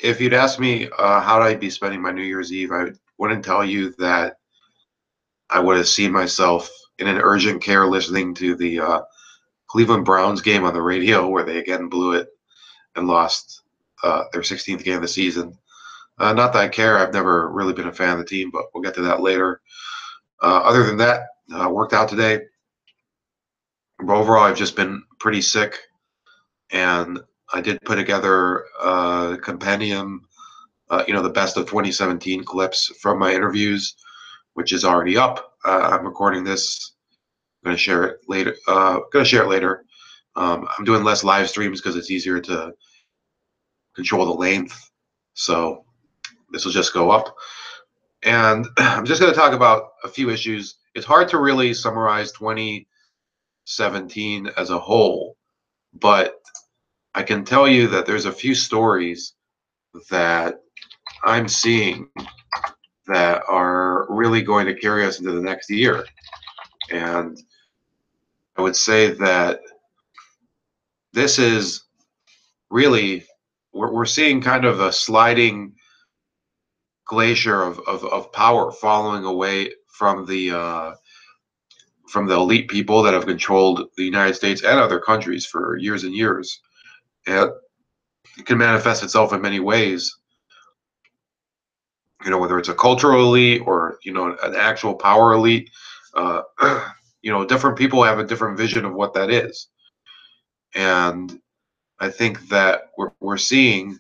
if you'd asked me how'd I be spending my New Year's Eve, I wouldn't tell you that I would have seen myself in an urgent care listening to the Cleveland Browns game on the radio, where they again blew it and lost their 16th game of the season. Not that I care. I've never really been a fan of the team, but we'll get to that later. Other than that, worked out today. But overall, I've just been pretty sick, and I did put together a compendium, the best of 2017 clips from my interviews, which is already up. I'm recording this. I'm going to share it later. I'm doing less live streams because it's easier to control the length. So this will just go up. And I'm just going to talk about a few issues. It's hard to really summarize 2017 as a whole, but I can tell you that there's a few stories that I'm seeing that are really going to carry us into the next year. And I would say that this is really, we're seeing kind of a sliding glacier of power falling away from the elite people that have controlled the United States and other countries for years and years. And it can manifest itself in many ways, whether it's a cultural elite or, an actual power elite. Different people have a different vision of what that is. And I think that we're seeing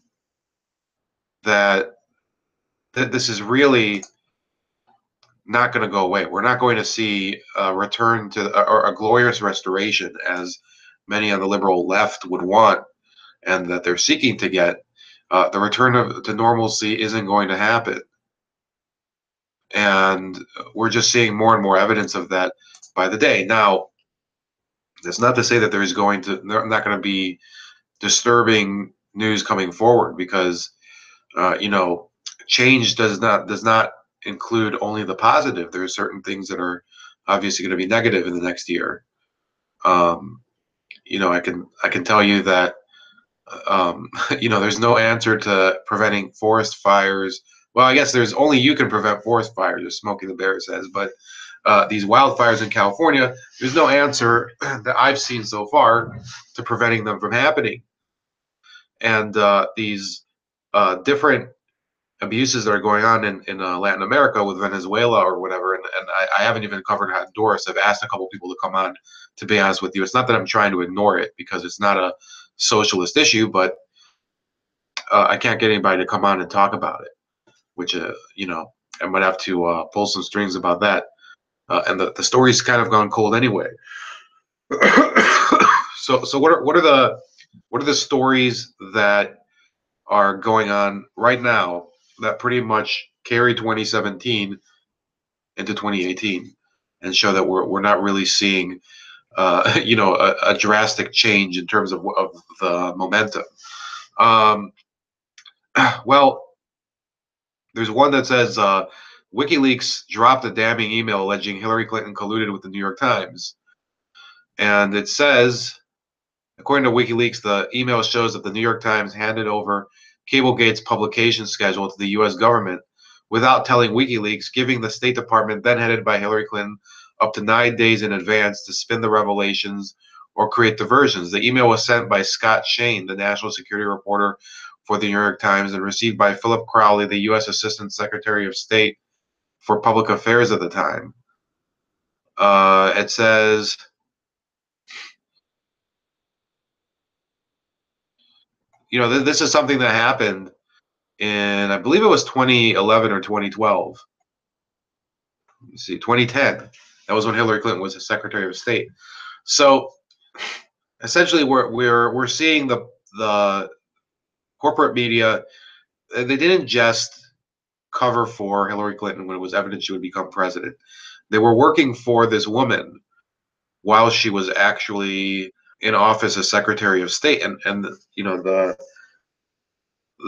that this is really not going to go away. We're not going to see a return to or a glorious restoration as many on the liberal left would want and that they're seeking to get. The return to normalcy isn't going to happen. And we're just seeing more and more evidence of that by the day. Now, that's not to say that there's not going to be disturbing news coming forward, because change does not include only the positive. There are certain things that are obviously going to be negative in the next year. I can tell you that there's no answer to preventing forest fires. Well, I guess there's only you can prevent forest fires, as Smokey the Bear says. But these wildfires in California, there's no answer that I've seen so far to preventing them from happening. And these different abuses that are going on in Latin America with Venezuela or whatever, and I haven't even covered Honduras. I've asked a couple people to come on. To be honest with you, it's not that I'm trying to ignore it, because it's not a socialist issue, but I can't get anybody to come on and talk about it, which I might have to pull some strings about that. And the story's kind of gone cold anyway. So what are the stories that are going on right now that pretty much carry 2017 into 2018 and show that we're not really seeing a drastic change in terms of the momentum? Well, there's one that says WikiLeaks dropped a damning email alleging Hillary Clinton colluded with the New York Times. And it says, according to WikiLeaks, the email shows that the New York Times handed over Cablegate's publication schedule to the U.S. government without telling WikiLeaks, giving the State Department, then headed by Hillary Clinton, up to 9 days in advance to spin the revelations or create diversions. The email was sent by Scott Shane, the national security reporter for the New York Times, and received by Philip Crowley, the U.S. Assistant Secretary of State for Public Affairs at the time. It says, this is something that happened in, I believe it was 2011 or 2012. Let me see, 2010. That was when Hillary Clinton was the Secretary of State. So essentially, we're seeing the corporate media. They didn't just cover for Hillary Clinton when it was evident she would become president. They were working for this woman while she was actually in office as Secretary of State, and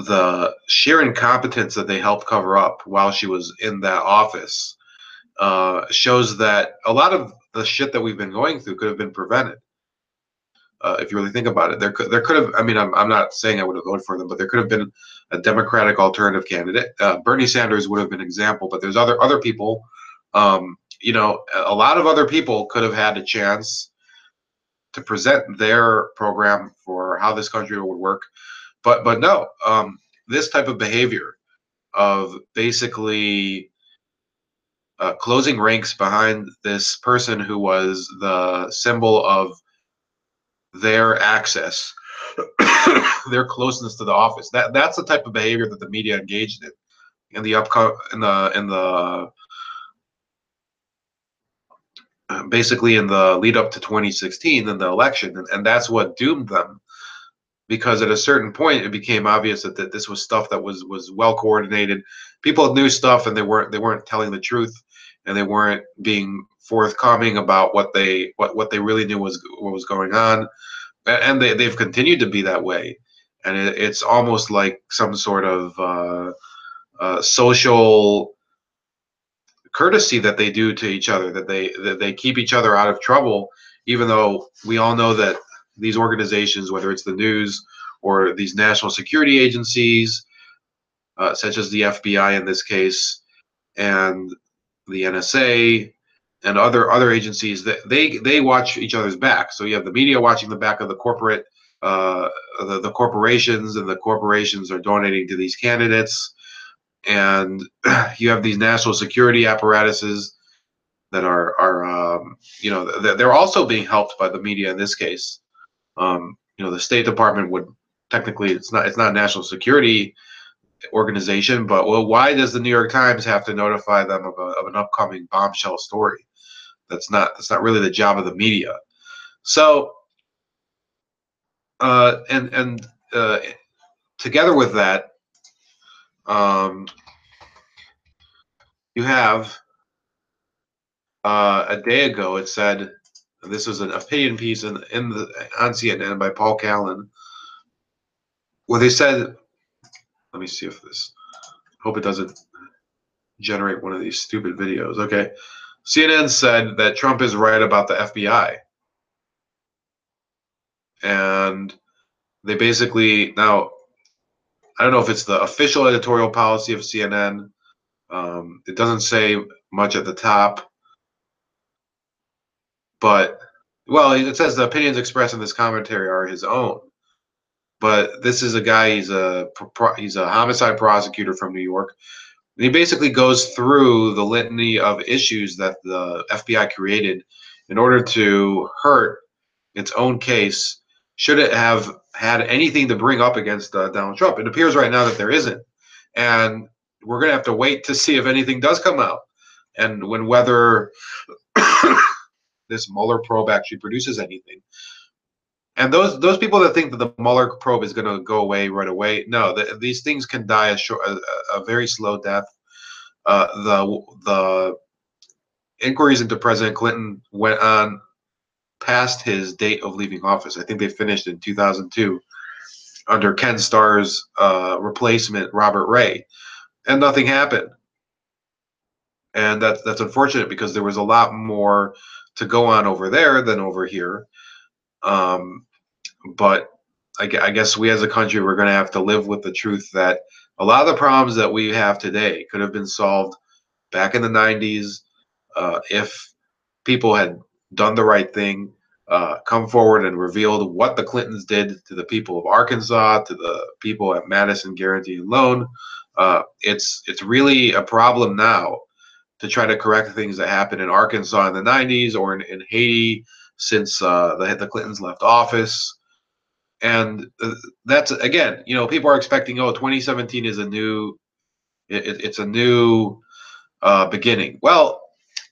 the sheer incompetence that they helped cover up while she was in that office shows that a lot of the shit that we've been going through could have been prevented. If you really think about it, there could have. I mean, I'm not saying I would have voted for them, but there could have been a Democratic alternative candidate. Bernie Sanders would have been an example, but there's other people. A lot of other people could have had a chance to present their program for how this country would work, but no. This type of behavior of basically closing ranks behind this person who was the symbol of their access, their closeness to the office. That's the type of behavior that the media engaged in the basically in the lead up to 2016 in the election, and that's what doomed them. Because at a certain point, it became obvious that this was stuff that was well coordinated. People knew stuff, and they weren't telling the truth, and they weren't being forthcoming about what they really knew was what was going on, and they've continued to be that way. And it's almost like some sort of social courtesy that they do to each other, that they keep each other out of trouble, even though we all know that these organizations, whether it's the news or these national security agencies, such as the FBI in this case, and the NSA and other agencies, that they watch each other's back. So you have the media watching the back of the corporate, the corporations, and the corporations are donating to these candidates, and you have these national security apparatuses that they're also being helped by the media in this case. The State Department would technically, it's not a national security organization, but well, why does the New York Times have to notify them of an upcoming bombshell story? That's not really the job of the media. So and together with that, you have a day ago it said, this was an opinion piece on CNN by Paul Callan, where they said, let me see if this, hope it doesn't generate one of these stupid videos. Okay. CNN said that Trump is right about the FBI. And they basically, now, I don't know if it's the official editorial policy of CNN. It doesn't say much at the top, but, well, it says the opinions expressed in this commentary are his own. But this is a guy, he's a homicide prosecutor from New York. And he basically goes through the litany of issues that the FBI created in order to hurt its own case, should it have had anything to bring up against Donald Trump. It appears right now that there isn't. And we're going to have to wait to see if anything does come out, and whether this Mueller probe actually produces anything. And those people that think that the Mueller probe is going to go away right away, no, these things can die a very slow death. The inquiries into President Clinton went on past his date of leaving office. I think they finished in 2002 under Ken Starr's replacement, Robert Ray, and nothing happened. And that's unfortunate, because there was a lot more to go on over there than over here. But I guess we as a country, we're going to have to live with the truth that a lot of the problems that we have today could have been solved back in the 90s if people had done the right thing, come forward and revealed what the Clintons did to the people of Arkansas, to the people at Madison Guaranty Loan. It's really a problem now to try to correct things that happened in Arkansas in the 90s, or in Haiti since the Clintons left office. And that's, again, people are expecting, 2017 is it's a new beginning. Well,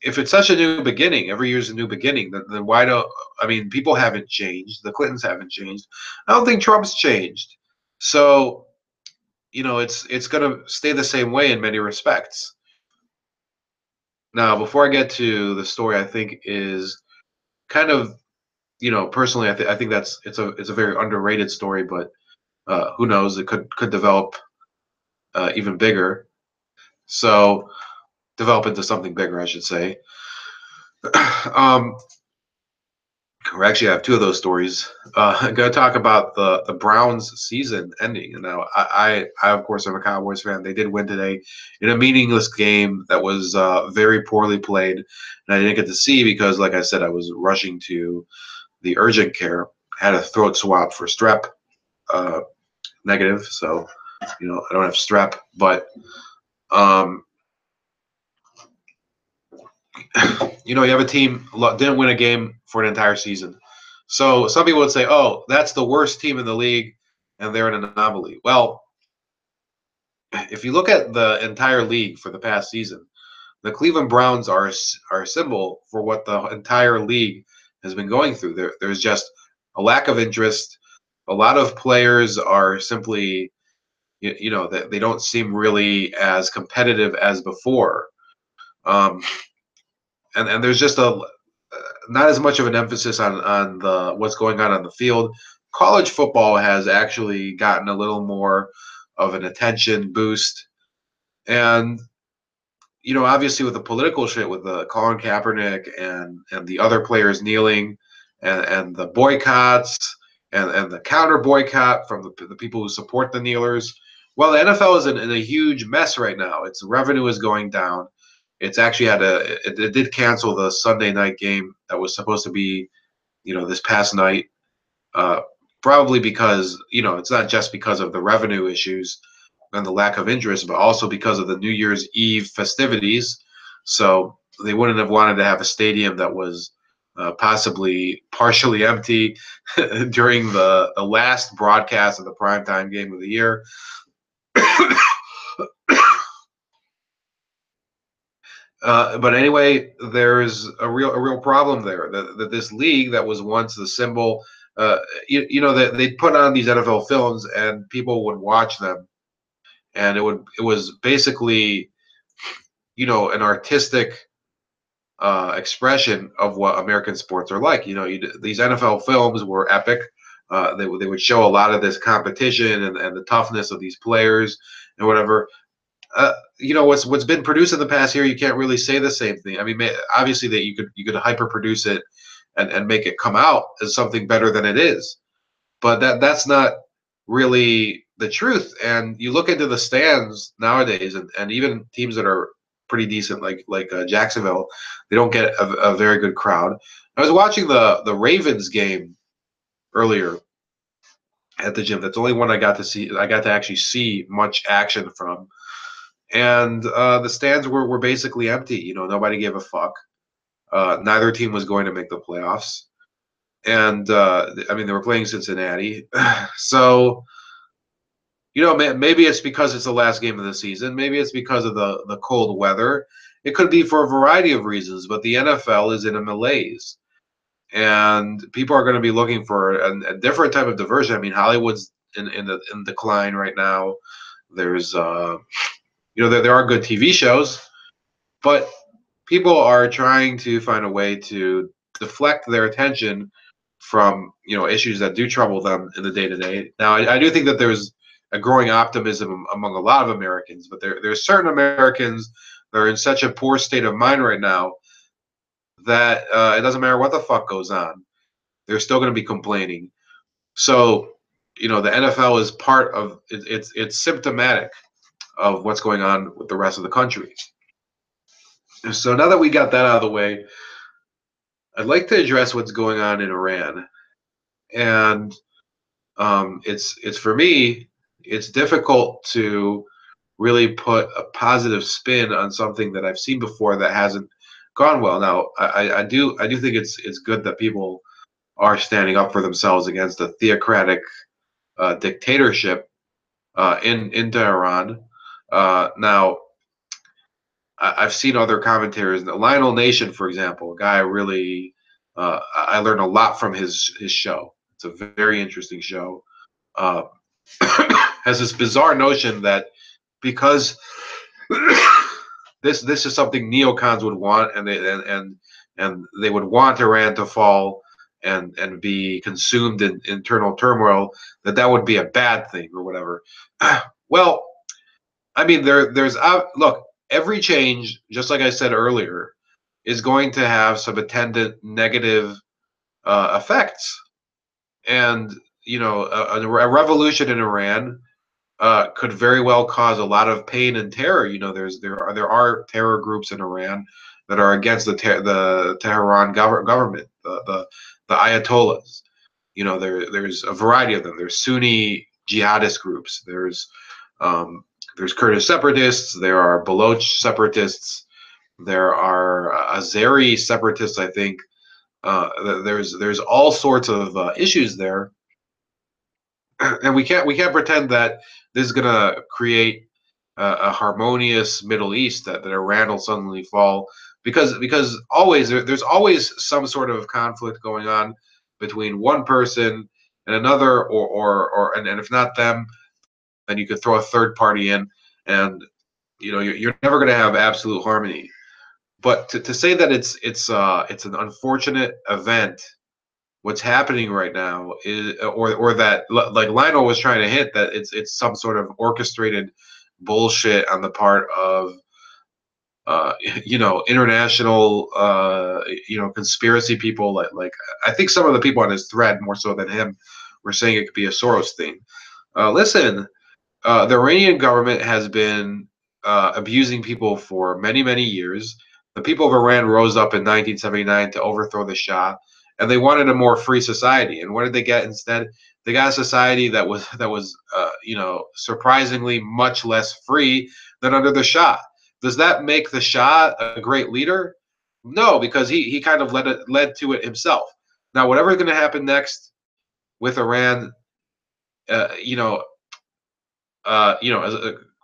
if it's such a new beginning, every year's a new beginning, then why don't, I mean, people haven't changed. The Clintons haven't changed. I don't think Trump's changed. So, it's going to stay the same way in many respects. Now, before I get to the story, I think is kind of, personally, I think it's a very underrated story, but who knows? It could develop even bigger. So, develop into something bigger, I should say. um, or actually, I have two of those stories. I'm going to talk about the Browns season ending. And now, I of course, am a Cowboys fan. They did win today in a meaningless game that was very poorly played, and I didn't get to see because, like I said, I was rushing to the urgent care. I had a throat swab for strep, uh, negative, so I don't have strep. But um, you have a team didn't win a game for an entire season. So some people would say, "Oh, that's the worst team in the league, and they're an anomaly." Well, if you look at the entire league for the past season, the Cleveland Browns are a symbol for what the entire league has been going through. There's just a lack of interest. A lot of players are simply, that they don't seem really as competitive as before. Um, and there's just not as much of an emphasis on the what's going on the field. College football has actually gotten a little more of an attention boost, and obviously with the political shit with the Colin Kaepernick and the other players kneeling, and the boycotts and the counter boycott from the people who support the kneelers. Well, the NFL is in a huge mess right now. Its revenue is going down. It's actually it did cancel the Sunday night game that was supposed to be, this past night. Uh, Probably because, it's not just because of the revenue issues and the lack of interest, but also because of the New Year's Eve festivities. So they wouldn't have wanted to have a stadium that was possibly partially empty during the last broadcast of the primetime game of the year. But anyway, there's a real problem there. That this league that was once the symbol, that they put on these NFL films and people would watch them, and it was basically, an artistic expression of what American sports are like. These NFL films were epic. They would show a lot of this competition and the toughness of these players and whatever. What's been produced in the past year, you can't really say the same thing. I mean, obviously that you could hyper produce it and make it come out as something better than it is, but that's not really the truth. And you look into the stands nowadays, and even teams that are pretty decent, like Jacksonville, they don't get a very good crowd. I was watching the Ravens game earlier at the gym. That's the only one I got to see. I got to actually see much action from, and the stands were basically empty. Nobody gave a fuck. Neither team was going to make the playoffs, and I mean they were playing Cincinnati, so maybe it's because it's the last game of the season. Maybe it's because of the cold weather. It could be for a variety of reasons, but the NFL is in a malaise, and people are going to be looking for a different type of diversion. I mean, Hollywood's in decline right now. There's there are good TV shows, but people are trying to find a way to deflect their attention from issues that do trouble them in the day to day. Now, I do think that there's a growing optimism among a lot of Americans, but there's certain Americans that are in such a poor state of mind right now that it doesn't matter what the fuck goes on, they're still going to be complaining. So, the NFL is part of it's symptomatic of what's going on with the rest of the country. So now that we got that out of the way, I'd like to address what's going on in Iran. And it's for me, it's difficult to really put a positive spin on something that I've seen before that hasn't gone well. Now, I do think it's good that people are standing up for themselves against a theocratic dictatorship in Tehran. Now, I've seen other commentators. Lionel Nation, for example, a guy really I learned a lot from his show. It's a very interesting show. Uh, has this bizarre notion that because this is something neocons would want, and they would want Iran to fall and be consumed in internal turmoil, that would be a bad thing or whatever. Well, I mean, there's look, every change, just like I said earlier, is going to have some attendant negative effects. And a revolution in Iran could very well cause a lot of pain and terror. There are terror groups in Iran that are against the Tehran government, the Ayatollahs. There's a variety of them. There's Sunni jihadist groups. There's Kurdish separatists. There are Baloch separatists. There are Azeri separatists. I think there's all sorts of issues there, and we can't pretend that this is gonna create a harmonious Middle East, that Iran will suddenly fall, because always there's always some sort of conflict going on between one person and another, and if not them, then you could throw a third party in, and you're never going to have absolute harmony. But to say that it's an unfortunate event, what's happening right now is, or that, like Lionel was trying to hit, that it's some sort of orchestrated bullshit on the part of international conspiracy people, like I think some of the people on his thread, more so than him, were saying it could be a Soros thing. Listen, the Iranian government has been abusing people for many, many years. The people of Iran rose up in 1979 to overthrow the Shah, and they wanted a more free society. And what did they get instead? They got a society that was surprisingly much less free than under the Shah. Does that make the Shah a great leader? No, because he kind of led to it himself. Now, whatever's going to happen next with Iran, uh, you know,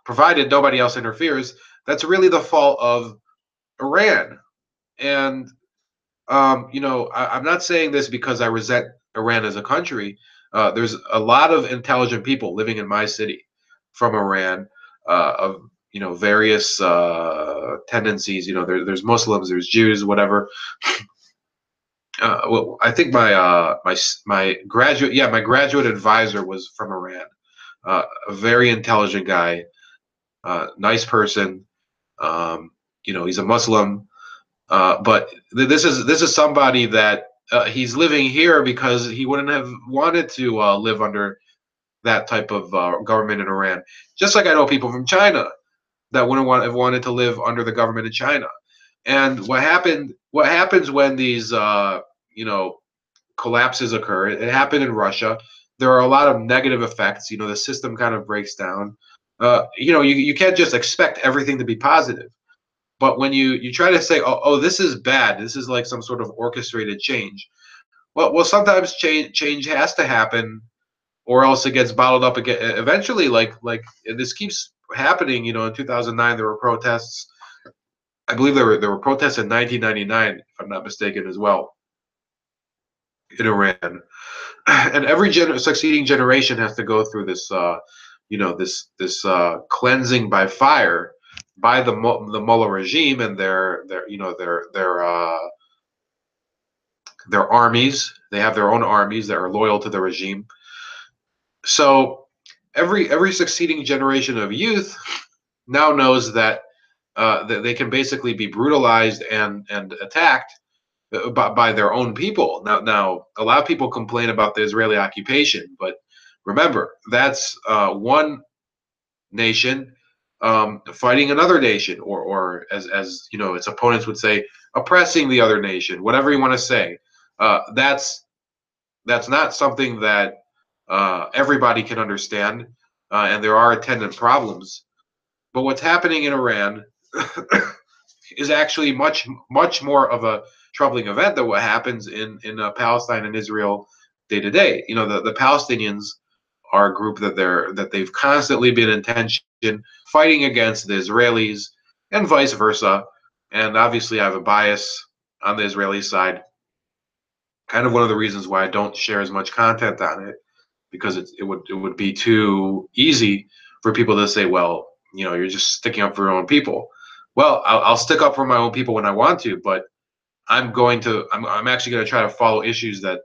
provided nobody else interferes, that's really the fault of Iran. And I'm not saying this because I resent Iran as a country. There's a lot of intelligent people living in my city from Iran, of various tendencies. There's Muslims, there's Jews, whatever. Well, I think my graduate advisor was from Iran. A very intelligent guy, nice person. He's a Muslim, but this is somebody that he's living here because he wouldn't have wanted to live under that type of government in Iran. Just like I know people from China that wouldn't have wanted to live under the government in China. And what happens when these collapses occur? It happened in Russia. There are a lot of negative effects. The system kind of breaks down. You can't just expect everything to be positive. But when you try to say, oh, this is bad, this is like some sort of orchestrated change. Well, sometimes change has to happen, or else it gets bottled up again. Eventually, like this keeps happening. In 2009 there were protests. I believe there were protests in 1999, if I'm not mistaken, as well, in Iran. And every succeeding generation has to go through this cleansing by fire by the Mullah regime and their armies. They have their own armies that are loyal to the regime. So every succeeding generation of youth now knows that they can basically be brutalized and attacked by their own people. Now, a lot of people complain about the Israeli occupation, but remember, that's one nation fighting another nation, or as its opponents would say, oppressing the other nation. Whatever you want to say, that's not something that everybody can understand, and there are attendant problems. But what's happening in Iran is actually much more of a troubling event than what happens in Palestine and Israel day to day. The Palestinians are a group that they've constantly been in tension, fighting against the Israelis, and vice versa. And obviously, I have a bias on the Israeli side. Kind of one of the reasons why I don't share as much content on it, because it would be too easy for people to say, well, you're just sticking up for your own people. Well, I'll stick up for my own people when I want to, but I'm actually going to try to follow issues that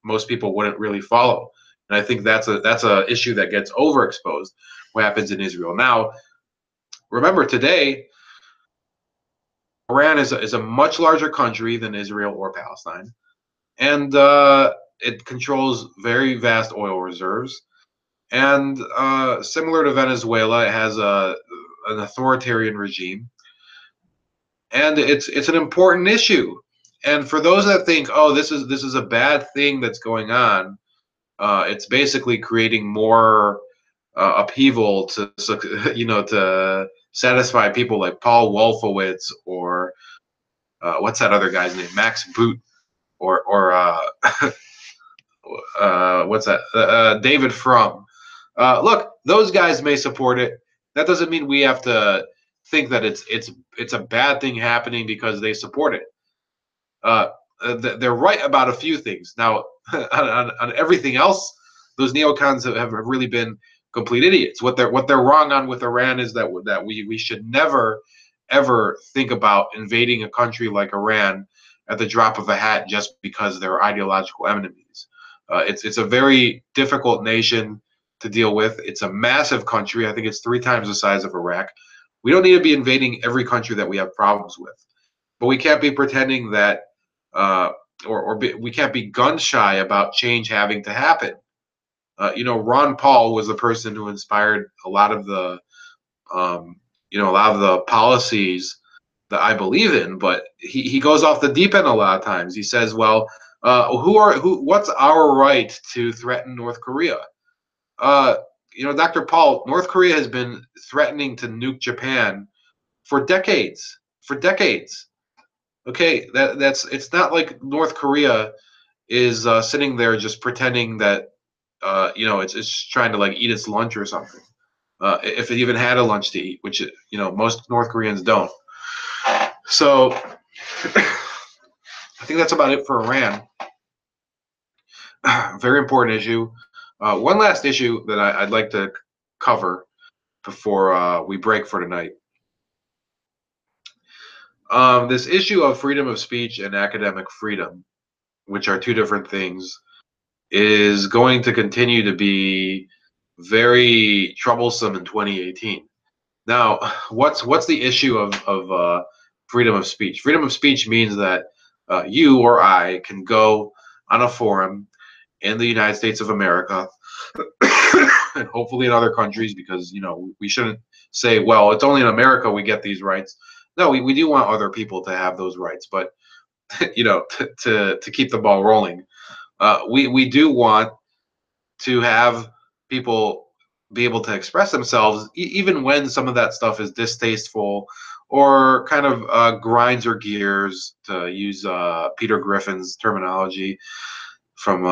most people wouldn't really follow. And I think that's a issue that gets overexposed. What happens in Israel now? Remember, today Iran is a much larger country than Israel or Palestine. and it controls very vast oil reserves. And similar to Venezuela, it has an authoritarian regime, and it's an important issue. And for those that think, oh, this is a bad thing that's going on, it's basically creating more upheaval to to satisfy people like Paul Wolfowitz or what's that other guy's name, Max Boot, or what's that, David Frum. Look, those guys may support it. That doesn't mean we have to think that it's a bad thing happening because they support it. Uh, they're right about a few things. Now, on everything else, those neocons have really been complete idiots. What they're wrong on with Iran is that we should never ever think about invading a country like Iran at the drop of a hat just because they're ideological enemies. It's a very difficult nation to deal with. It's a massive country. I think it's 3 times the size of Iraq. We don't need to be invading every country that we have problems with, but we can't be pretending that uh, we can't be gun shy about change having to happen. Ron Paul was the person who inspired a lot of the policies that I believe in, but he goes off the deep end a lot of times. He says, well, what's our right to threaten North Korea? uh, Dr. Paul, North Korea has been threatening to nuke Japan for decades, okay. That's It's not like North Korea is sitting there just pretending that it's just trying to like eat its lunch or something. If it even had a lunch to eat, which most North Koreans don't. So I think that's about it for Iran. Very important issue. One last issue that I'd like to cover before we break for tonight. This issue of freedom of speech and academic freedom, which are two different things, is going to continue to be very troublesome in 2018. Now, what's the issue of freedom of speech? Freedom of speech means that you or I can go on a forum in the United States of America and hopefully in other countries, because we shouldn't say, well, it's only in America we get these rights. No, we do want other people to have those rights, but to keep the ball rolling, we do want to have people be able to express themselves, even when some of that stuff is distasteful or kind of grinds our gears, to use Peter Griffin's terminology from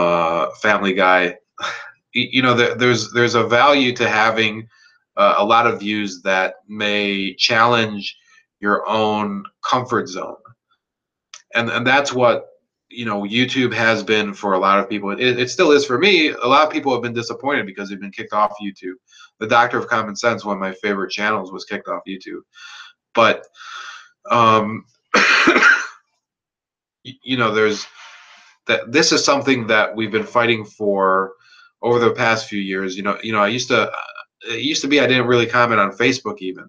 Family Guy. There's a value to having a lot of views that may challenge your own comfort zone, and that's what YouTube has been for a lot of people. It still is for me. A lot of people have been disappointed because they've been kicked off YouTube. The Doctor of Common Sense, one of my favorite channels, was kicked off YouTube. But um, there's that. This is something that we've been fighting for over the past few years. I used to. It used to be I didn't really comment on Facebook even.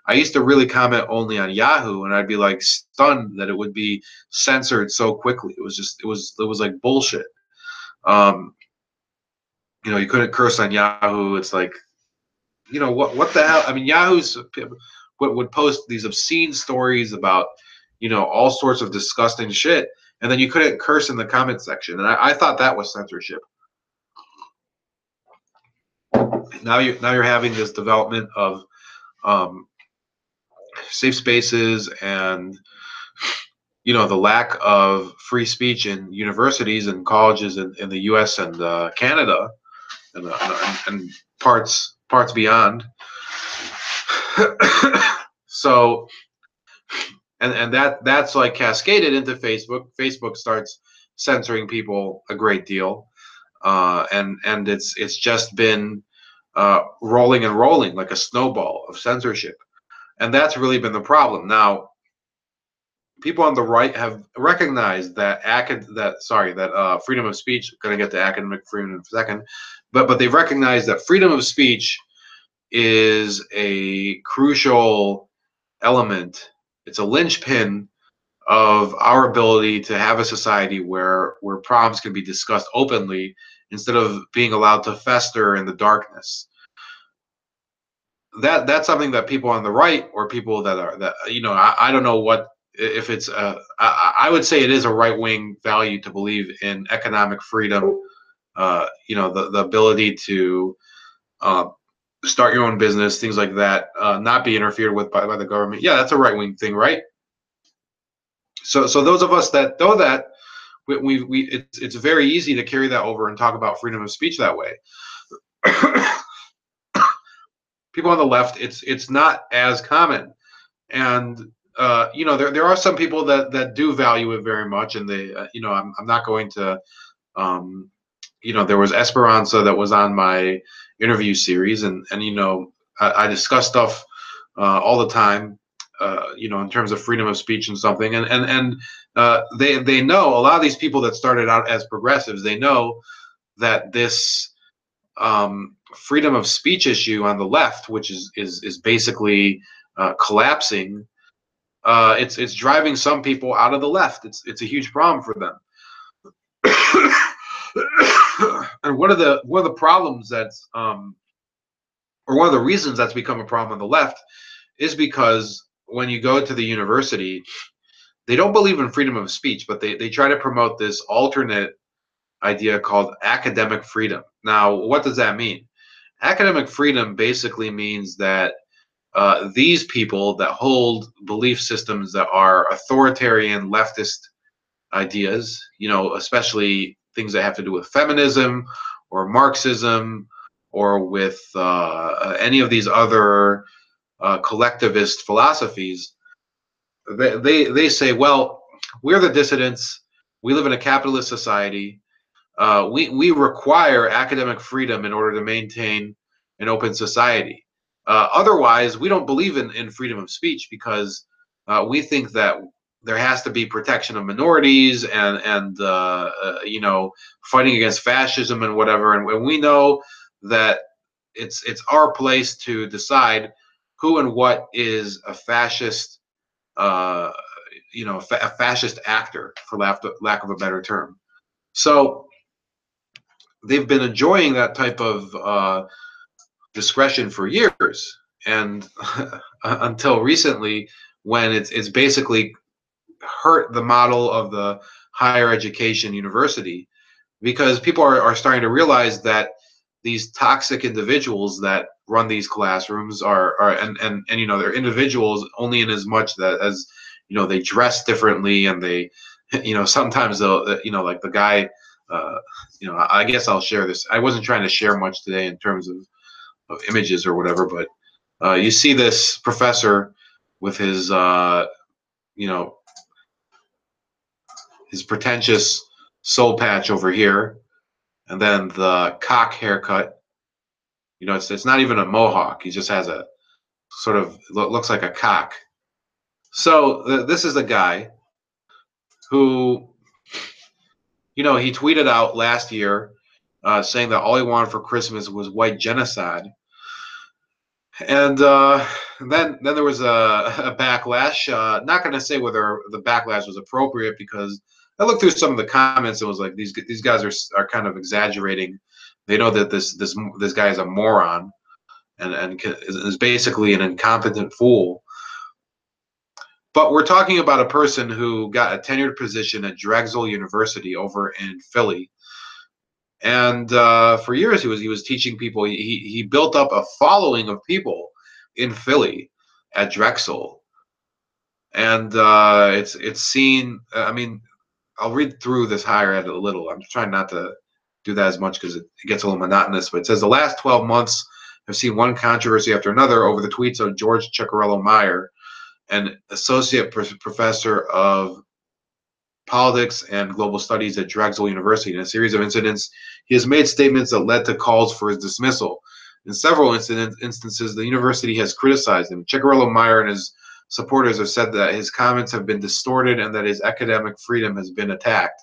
I used to really comment only on Yahoo, and I'd be like stunned that it would be censored so quickly. It was like bullshit. Um, you couldn't curse on Yahoo. It's like, what the hell? I mean, Yahoo's would post these obscene stories about all sorts of disgusting shit, and then you couldn't curse in the comment section, and I thought that was censorship. Now you're having this development of um, safe spaces, and the lack of free speech in universities and colleges in the U.S. and Canada, and parts beyond. So, and that's like cascaded into Facebook. Facebook starts censoring people a great deal, and it's just been rolling and rolling like a snowball of censorship, and that's really been the problem. Now, people on the right have recognized that freedom of speech. Going to get to academic freedom in a second, but they've recognized that freedom of speech is a crucial element. It's a linchpin of our ability to have a society where problems can be discussed openly instead of being allowed to fester in the darkness. That's something that people on the right, or people that are, that, I don't know what, if it's I would say it is a right-wing value to believe in economic freedom, the ability to uh, start your own business, things like that, not be interfered with by the government. Yeah, that's a right-wing thing, right? So those of us that know that, it's very easy to carry that over and talk about freedom of speech that way. People on the left, it's not as common, and there are some people that do value it very much, and they, I'm not going to, there was Esperanza that was on my interview series, and I discuss stuff all the time, in terms of freedom of speech and something, and they know, a lot of these people that started out as progressives, they know that this freedom of speech issue on the left, which is basically collapsing, it's driving some people out of the left. It's a huge problem for them. And one of the problems that's or one of the reasons that's become a problem on the left is because when you go to the university, they don't believe in freedom of speech, but they try to promote this alternate idea called academic freedom. Now, what does that mean? Academic freedom basically means that these people that hold belief systems that are authoritarian leftist ideas, especially things that have to do with feminism or Marxism, or with any of these other collectivist philosophies, they say, well, we're the dissidents. We live in a capitalist society. We require academic freedom in order to maintain an open society. Otherwise, we don't believe in freedom of speech, because we think that there has to be protection of minorities, and fighting against fascism and whatever. And we know that it's our place to decide who and what is a fascist, a fascist actor, for lack of a better term. So they've been enjoying that type of discretion for years, and until recently, when it's basically hurt the model of the higher education university, because people are starting to realize that these toxic individuals that run these classrooms are and they're individuals only in as much that as they dress differently, and they sometimes they'll, like the guy, I guess I'll share this. I wasn't trying to share much today in terms of images or whatever, but you see this professor with his his pretentious soul patch over here, and then the cock haircut. It's not even a mohawk. He just has a sort of looks like a cock. So this is a guy who, he tweeted out last year saying that all he wanted for Christmas was white genocide. And then there was a backlash. Not going to say whether the backlash was appropriate, because I looked through some of the comments and was like, these guys are kind of exaggerating. They know that this guy is a moron, and is basically an incompetent fool. But we're talking about a person who got a tenured position at Drexel University over in Philly, and for years he was teaching people. He built up a following of people in Philly at Drexel, and it's seen. I mean, I'll read through this higher ed a little. I'm trying not to do that as much because it gets a little monotonous. But it says the last 12 months have seen one controversy after another over the tweets of George Cicciarello-Maher, an associate professor of politics and global studies at Drexel University. In a series of incidents, he has made statements that led to calls for his dismissal. In several instances, the university has criticized him. Cicciarello-Maher and his supporters have said that his comments have been distorted and that his academic freedom has been attacked.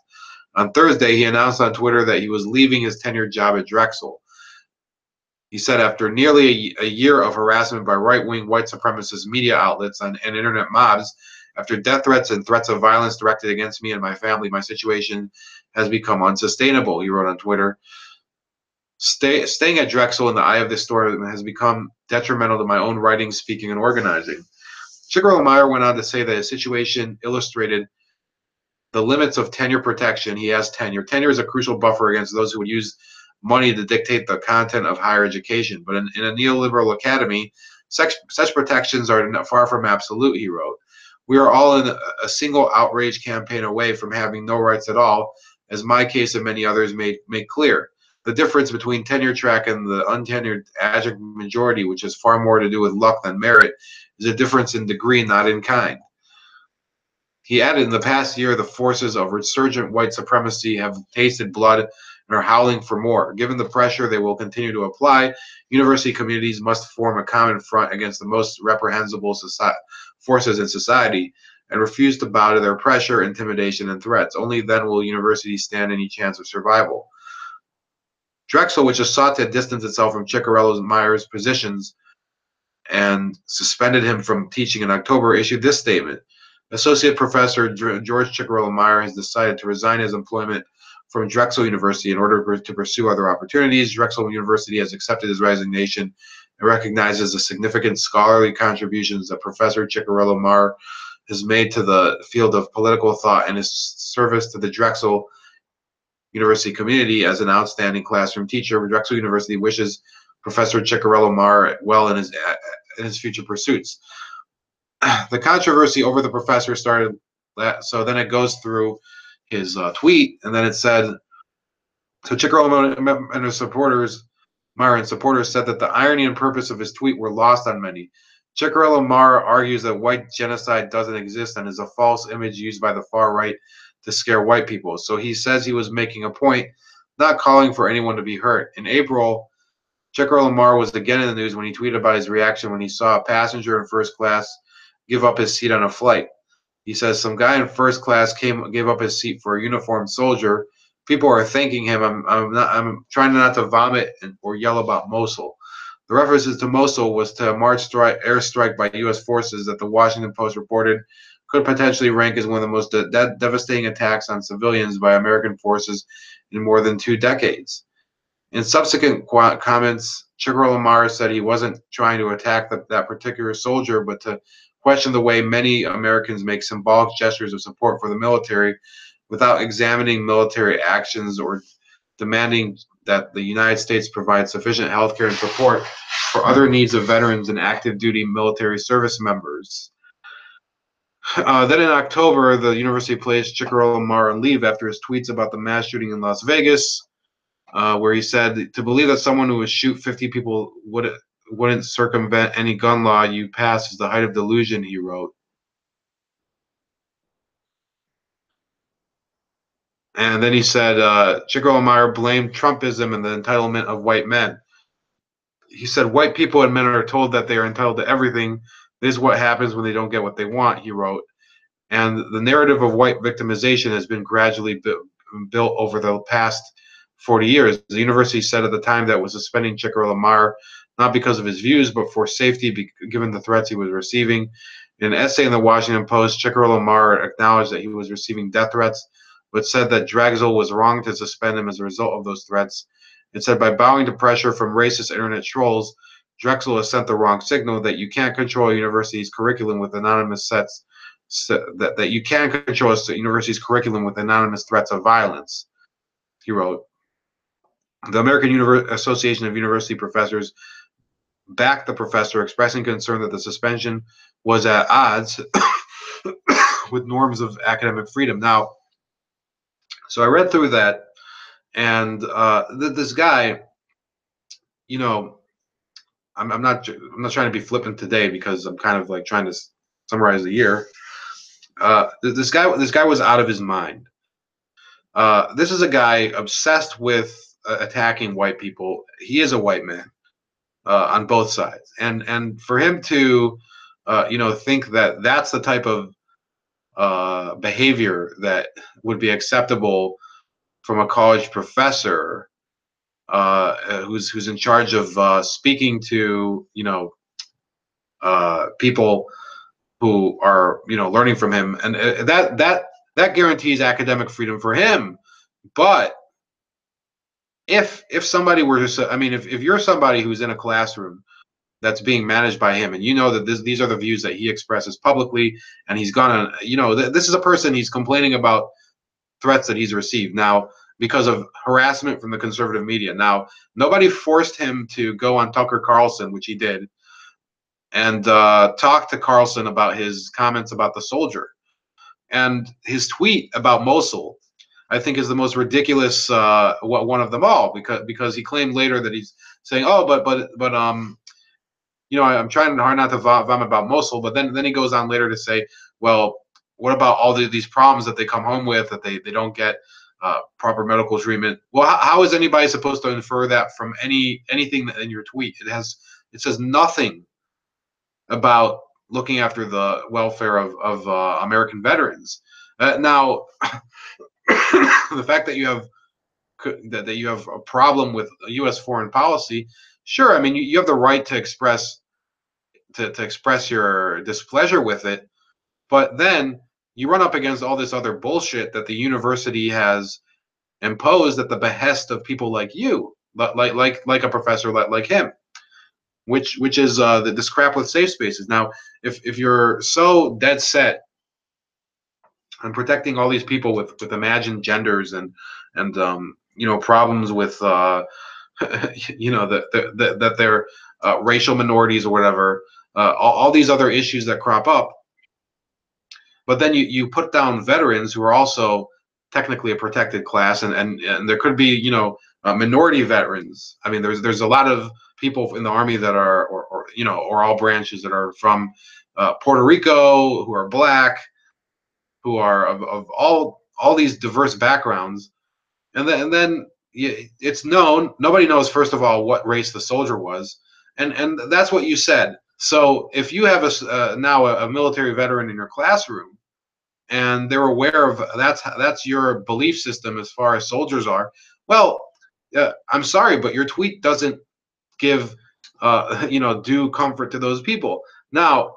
On Thursday, he announced on Twitter that he was leaving his tenured job at Drexel. He said, after nearly a year of harassment by right-wing white supremacist media outlets and internet mobs, After death threats and threats of violence directed against me and my family, my situation has become unsustainable, he wrote on Twitter. Staying at Drexel in the eye of this storm has become detrimental to my own writing, speaking, and organizing. Cicciarello-Maher went on to say that his situation illustrated the limits of tenure protection. He has tenure. Tenure is a crucial buffer against those who would use money to dictate the content of higher education. But in a neoliberal academy, such protections are far from absolute, he wrote. We are all in a single outrage campaign away from having no rights at all, as my case and many others make clear. The difference between tenure track and the untenured adjunct majority, which has far more to do with luck than merit, is a difference in degree, not in kind. He added, in the past year, the forces of resurgent white supremacy have tasted blood and are howling for more. Given the pressure they will continue to apply, university communities must form a common front against the most reprehensible forces in society and refuse to bow to their pressure, intimidation, and threats. Only then will universities stand any chance of survival. Drexel, which has sought to distance itself from Cicciarello-Maher's positions and suspended him from teaching in October, issued this statement. Associate Professor George Cicciarello-Maher has decided to resign his employment from Drexel University in order to pursue other opportunities. Drexel University has accepted his resignation and recognizes the significant scholarly contributions that Professor Cicciarello-Maher has made to the field of political thought and his service to the Drexel University community as an outstanding classroom teacher. Drexel University wishes Professor Cicciarello-Maher well in his future pursuits. The controversy over the professor started, so then it goes through his tweet, and then it said, so Cicciarello and his supporters, Maher and supporters, said that the irony and purpose of his tweet were lost on many. Cicciarello-Maher argues that white genocide doesn't exist and is a false image used by the far right to scare white people. So he says he was making a point, not calling for anyone to be hurt. In April, Cicciarello-Maher was again in the news when he tweeted about his reaction when he saw a passenger in first class give up his seat on a flight. He says, some guy in first class gave up his seat for a uniformed soldier. People are thanking him. I'm trying not to vomit or yell about Mosul. The references to Mosul was to a March airstrike by U.S. forces that the Washington Post reported could potentially rank as one of the most devastating attacks on civilians by American forces in more than 2 decades. In subsequent comments, Cicciarello-Maher said he wasn't trying to attack that particular soldier, but to question the way many Americans make symbolic gestures of support for the military without examining military actions or demanding that the United States provide sufficient health care and support for other needs of veterans and active duty military service members. Then in October, the university placed Cicciarello-Maher on leave after his tweets about the mass shooting in Las Vegas, where he said, to believe that someone who would shoot 50 people wouldn't circumvent any gun law you pass is the height of delusion, he wrote. And then he said, Cicciarello-Maher blamed Trumpism and the entitlement of white men. He said, white people and men are told that they are entitled to everything. This is what happens when they don't get what they want, he wrote. And the narrative of white victimization has been gradually built over the past 40 years. The university said at the time that it was suspending Cicciarello-Maher not because of his views, but for safety, given the threats he was receiving. In an essay in the Washington Post, Cicciarello-Maher acknowledged that he was receiving death threats, but said that Drexel was wrong to suspend him as a result of those threats. It said, by bowing to pressure from racist internet trolls, Drexel has sent the wrong signal that you can't control a university's curriculum with anonymous sets. That you can control a university's curriculum with anonymous threats of violence, he wrote. The American Association of University Professors backed the professor, expressing concern that the suspension was at odds with norms of academic freedom. Now, so I read through that, and this guy, you know, I'm not trying to be flippant today because I'm kind of like trying to summarize the year. This guy was out of his mind. This is a guy obsessed with attacking white people. He is a white man on both sides, and for him to think that that's the type of behavior that would be acceptable from a college professor who's in charge of speaking to people who are, learning from him, and that guarantees academic freedom for him. But if somebody were to, I mean, if you're somebody who's in a classroom that's being managed by him, and you know that these are the views that he expresses publicly, and he's gonna, this is a person, he's complaining about threats that he's received now because of harassment from the conservative media. Now, nobody forced him to go on Tucker Carlson, which he did, and talk to Carlson about his comments about the soldier. And his tweet about Mosul, I think, is the most ridiculous one of them all, because he claimed later that he's saying, oh, but I'm trying hard not to vomit about Mosul, but then he goes on later to say, well, what about all these problems that they come home with, that they don't get proper medical treatment? Well, how is anybody supposed to infer that from anything in your tweet? It says nothing about looking after the welfare of American veterans. Now, the fact that you have a problem with U.S. foreign policy, sure. I mean, you have the right to express your displeasure with it, but then you run up against all this other bullshit that the university has imposed at the behest of people like you, like a professor like him, which is this crap with safe spaces. Now, if you're so dead set on protecting all these people with imagined genders and problems with that they're racial minorities or whatever, all these other issues that crop up, but then you put down veterans who are also technically a protected class, and there could be minority veterans. I mean, there's a lot of people in the Army that are, or all branches, that are from Puerto Rico, who are black, who are of all these diverse backgrounds, and then it's known, nobody knows, first of all, what race the soldier was, and that's what you said. So if you have now a military veteran in your classroom, and they're aware of that's your belief system as far as soldiers are, well, I'm sorry, but your tweet doesn't give due comfort to those people. Now,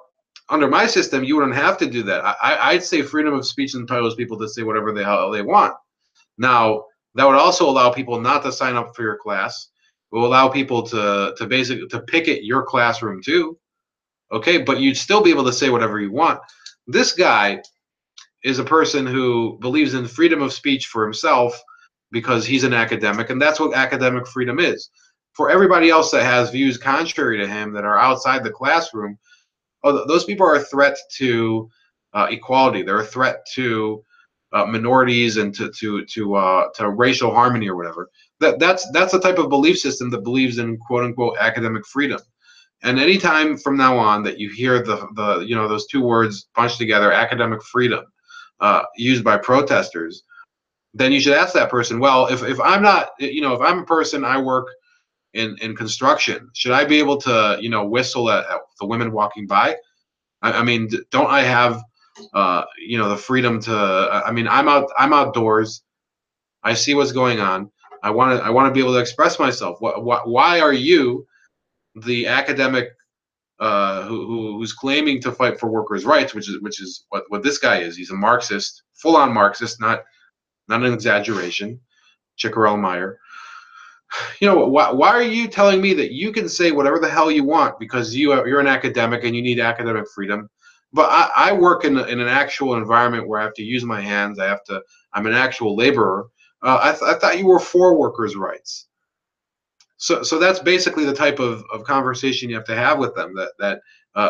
under my system, you wouldn't have to do that. I'd say freedom of speech entitles people to say whatever the hell they want. Now, that would also allow people not to sign up for your class. It will allow people to basically to picket your classroom too. Okay, but you'd still be able to say whatever you want. This guy is a person who believes in freedom of speech for himself because he's an academic, and that's what academic freedom is. For everybody else that has views contrary to him, that are outside the classroom, those people are a threat to equality. They're a threat to minorities and to racial harmony or whatever. That's the type of belief system that believes in quote unquote academic freedom. And anytime from now on that you hear the those two words bunched together, academic freedom, used by protesters, then you should ask that person, well, if I'm not, if I'm a person, I work in construction, should I be able to whistle at the women walking by? I mean, don't I have the freedom to? I mean, I'm outdoors. I see what's going on. I want to be able to express myself. Why are you, the academic, who's claiming to fight for workers' rights, which is what this guy is? He's a Marxist, full-on Marxist, not an exaggeration. Cicciarello-Maher. Why are you telling me that you can say whatever the hell you want because you're an academic and you need academic freedom? But I work in an actual environment where I have to use my hands. I'm an actual laborer. I thought you were for workers' rights. So that's basically the type of conversation you have to have with them. That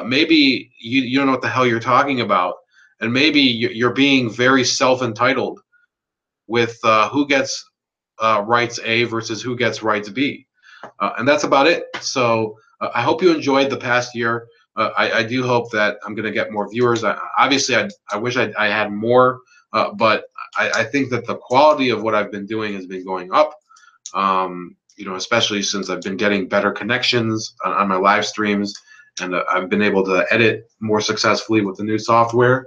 maybe you don't know what the hell you're talking about, and maybe you're being very self-entitled with who gets rights A versus who gets rights B. And that's about it. So I hope you enjoyed the past year. I do hope that I'm going to get more viewers. Obviously, I wish I had more, but I think that the quality of what I've been doing has been going up, especially since I've been getting better connections on my live streams, and I've been able to edit more successfully with the new software.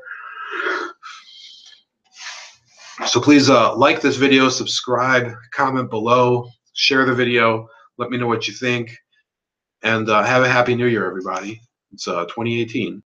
So please like this video, subscribe, comment below, share the video, let me know what you think, and have a happy new year, everybody. It's 2018.